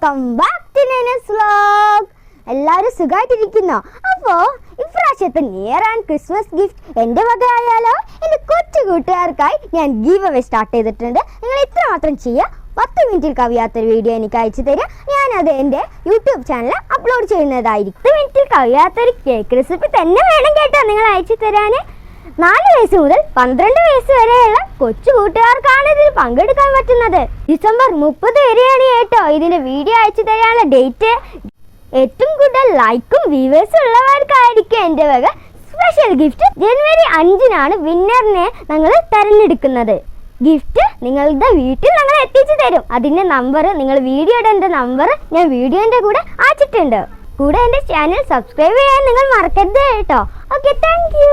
Welcome back to Nainas vlog. എല്ലാവരും സുഖമായിട്ടിരിക്കുന്നോ? അപ്പോൾ ഇപ്രാവശ്യത്തെ നിയർ ആൻഡ് ക്രിസ്മസ് ഗിഫ്റ്റ് എൻ്റെ വകയായാലോ? എൻ്റെ കൊച്ചു കൂട്ടുകാർക്കായി ഞാൻ ഗീവ് അവേ സ്റ്റാർട്ട് ചെയ്തിട്ടുണ്ട്. നിങ്ങൾ ഇത്ര മാത്രം ചെയ്യുക, 10 മിനിറ്റിൽ കവിയാത്തൊരു വീഡിയോ എനിക്ക് അയച്ചു തരിക. ഞാനത് എൻ്റെ യൂട്യൂബ് ചാനലിൽ അപ്ലോഡ് ചെയ്യുന്നതായിരിക്കും. 10 മിനിറ്റിൽ കവിയാത്തൊരു കേക്ക് റെസിപ്പി തന്നെ വേണം കേട്ടോ നിങ്ങൾ അയച്ചു തരാൻ. 4 വയസ്സ് മുതൽ 12 വയസ്സ് വരെയുള്ള കൊച്ചു കൂട്ടുകാർക്കാണ് ഇതിൽ പങ്കെടുക്കാൻ പറ്റുന്നത്. ഡിസംബർ 30 വരെയാണ് കേട്ടോ ഇതിന്റെ വീഡിയോ അയച്ചു തരാനുള്ള ഡേറ്റ്. ഏറ്റവും കൂടുതൽ ലൈക്കും വ്യൂവേഴ്സും ഉള്ളവർക്കായിരിക്കും എൻ്റെ വക സ്പെഷ്യൽ ഗിഫ്റ്റ്. ജനുവരി 5-നാണ് വിന്നറിനെ ഞങ്ങൾ തിരഞ്ഞെടുക്കുന്നത്. ഗിഫ്റ്റ് നിങ്ങളുടെ വീട്ടിൽ ഞങ്ങൾ എത്തിച്ചു തരും. അതിൻ്റെ നമ്പർ, നിങ്ങൾ വീഡിയോയുടെ നമ്പർ ഞാൻ വീഡിയോൻ്റെ കൂടെ അയച്ചിട്ടുണ്ട്. കൂടെ എൻ്റെ ചാനൽ സബ്സ്ക്രൈബ് ചെയ്യാൻ നിങ്ങൾ മറക്കരുത് കേട്ടോ. Okay, thank you.